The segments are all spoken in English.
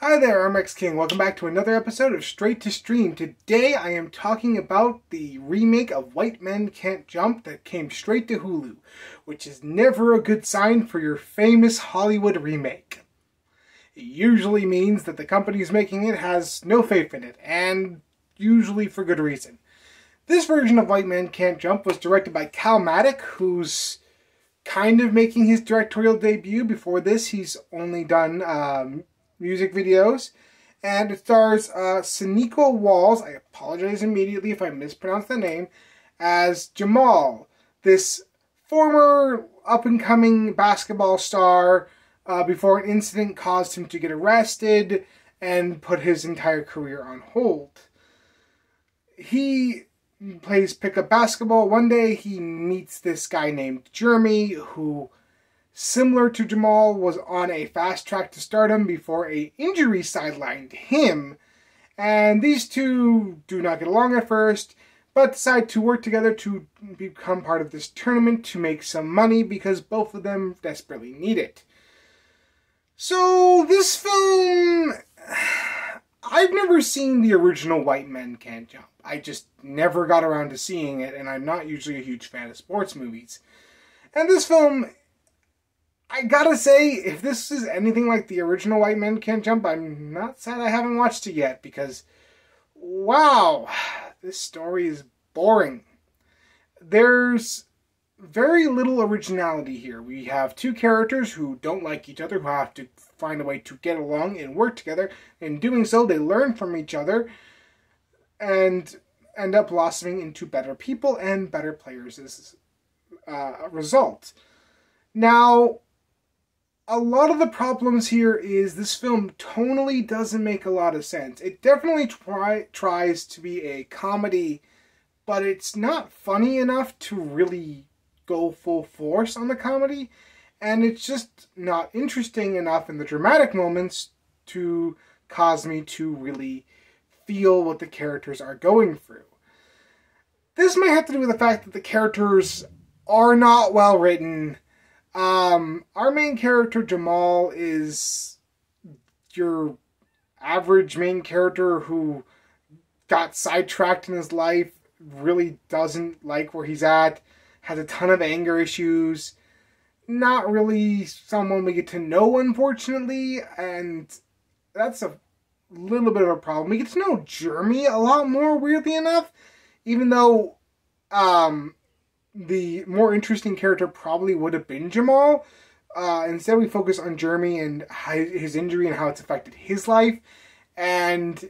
Hi there, I'm X King. Welcome back to another episode of Straight to Stream. Today I am talking about the remake of White Men Can't Jump that came straight to Hulu, which is never a good sign for your famous Hollywood remake. It usually means that the company making it has no faith in it, and usually for good reason. This version of White Men Can't Jump was directed by Cal Maddock, who's kind of making his directorial debut. Before this, he's only done music videos, and it stars Sonequa Walls, I apologize immediately if I mispronounce the name, as Jamal, this former up-and-coming basketball star before an incident caused him to get arrested and put his entire career on hold. He plays pickup basketball. One day he meets this guy named Jeremy, who, similar to Jamal, was on a fast track to stardom before an injury sidelined him. And these two do not get along at first, but decide to work together to become part of this tournament to make some money because both of them desperately need it. So this film, I've never seen the original White Men Can't Jump. I just never got around to seeing it, and I'm not usually a huge fan of sports movies. And this film, I gotta say, if this is anything like the original White Men Can't Jump, I'm not sad I haven't watched it yet, because, wow, this story is boring. There's very little originality here. We have two characters who don't like each other, who have to find a way to get along and work together. In doing so, they learn from each other and end up blossoming into better people and better players as a result. Now, a lot of the problems here is this film tonally doesn't make a lot of sense. It definitely tries to be a comedy, but it's not funny enough to really go full force on the comedy, and it's just not interesting enough in the dramatic moments to cause me to really feel what the characters are going through. This might have to do with the fact that the characters are not well written. Our main character, Jamal, is your average main character who got sidetracked in his life, really doesn't like where he's at, has a ton of anger issues, not really someone we get to know, unfortunately, and that's a little bit of a problem. We get to know Jeremy a lot more, weirdly enough, even though the more interesting character probably would have been Jamal. Instead, we focus on Jeremy and his injury and how it's affected his life. And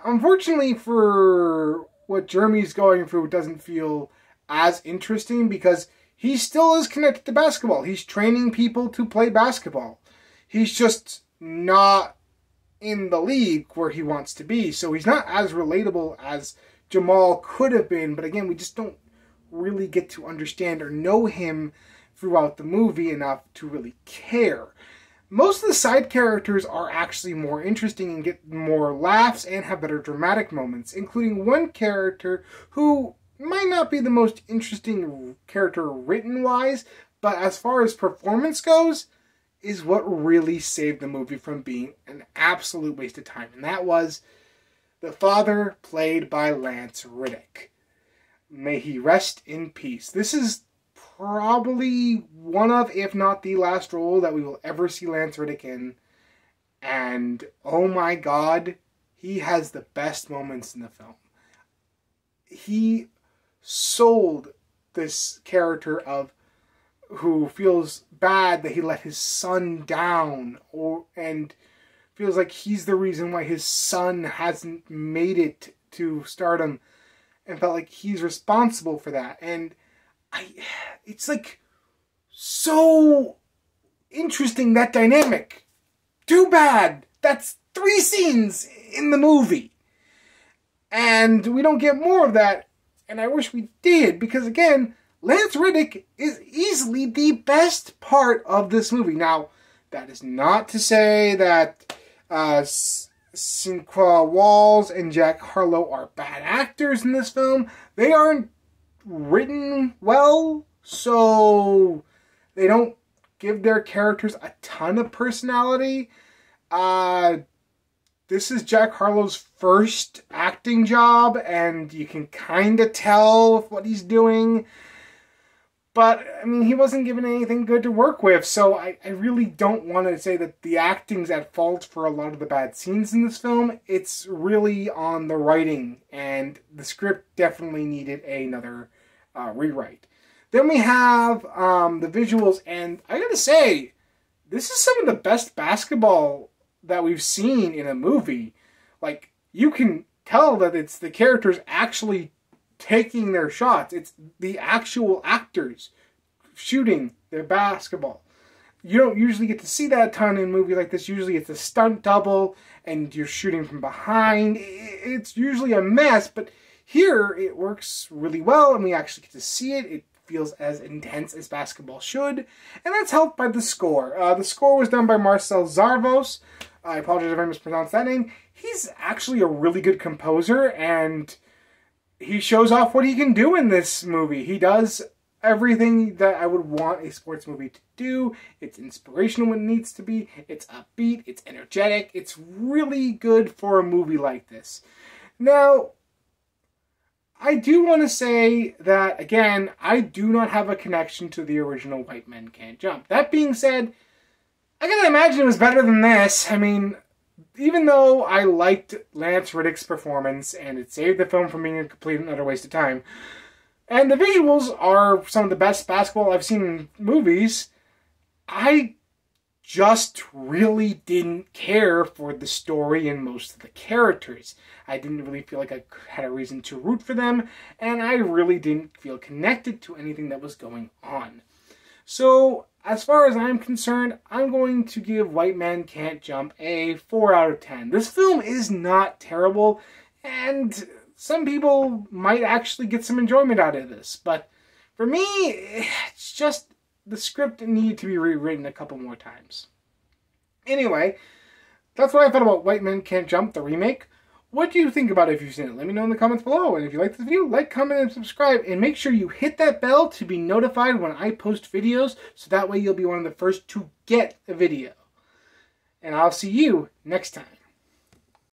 unfortunately for what Jeremy's going through, it doesn't feel as interesting because he still is connected to basketball. He's training people to play basketball. He's just not in the league where he wants to be. So he's not as relatable as Jamal could have been. But again, we just don't really get to understand or know him throughout the movie enough to really care. Most of the side characters are actually more interesting and get more laughs and have better dramatic moments, including one character who might not be the most interesting character written-wise, but as far as performance goes, is what really saved the movie from being an absolute waste of time. And that was the father, played by Lance Reddick. May he rest in peace. This is probably one of, if not the last role that we will ever see Lance Reddick in. And oh my god, he has the best moments in the film. He sold this character of who feels bad that he let his son down, and feels like he's the reason why his son hasn't made it to stardom, and felt like he's responsible for that. And it's like so interesting, that dynamic. Too bad that's 3 scenes in the movie, and we don't get more of that. And I wish we did, because again, Lance Reddick is easily the best part of this movie. Now, that is not to say that Sonequa Walls and Jack Harlow are bad actors in this film. They aren't written well, so they don't give their characters a ton of personality. this is Jack Harlow's first acting job, and you can kind of tell what he's doing. But, I mean, he wasn't given anything good to work with, so I really don't want to say that the acting's at fault for a lot of the bad scenes in this film. It's really on the writing, and the script definitely needed another rewrite. Then we have the visuals, and I gotta say, this is some of the best basketball that we've seen in a movie. Like, you can tell that it's the characters actually taking their shots. It's the actual actors shooting their basketball. You don't usually get to see that a ton in a movie like this. Usually it's a stunt double and you're shooting from behind. It's usually a mess, but here it works really well and we actually get to see it. It feels as intense as basketball should, and that's helped by the score. The score was done by Marcel Zarvos. I apologize if I mispronounced that name. He's actually a really good composer, and he shows off what he can do in this movie. He does everything that I would want a sports movie to do. It's inspirational when it needs to be. It's upbeat. It's energetic. It's really good for a movie like this. Now, I do want to say that, again, I do not have a connection to the original White Men Can't Jump. That being said, I gotta imagine it was better than this. I mean, even though I liked Lance Reddick's performance, and it saved the film from being a complete and utter waste of time, and the visuals are some of the best basketball I've seen in movies, I just really didn't care for the story and most of the characters. I didn't really feel like I had a reason to root for them, and I really didn't feel connected to anything that was going on. So, as far as I'm concerned, I'm going to give White Men Can't Jump a 4 out of 10. This film is not terrible, and some people might actually get some enjoyment out of this. But for me, it's just the script needed to be rewritten a couple more times. Anyway, that's what I thought about White Men Can't Jump, the remake. What do you think about it if you've seen it? Let me know in the comments below. And if you like this video, like, comment, and subscribe. And make sure you hit that bell to be notified when I post videos, so that way you'll be one of the first to get a video. And I'll see you next time.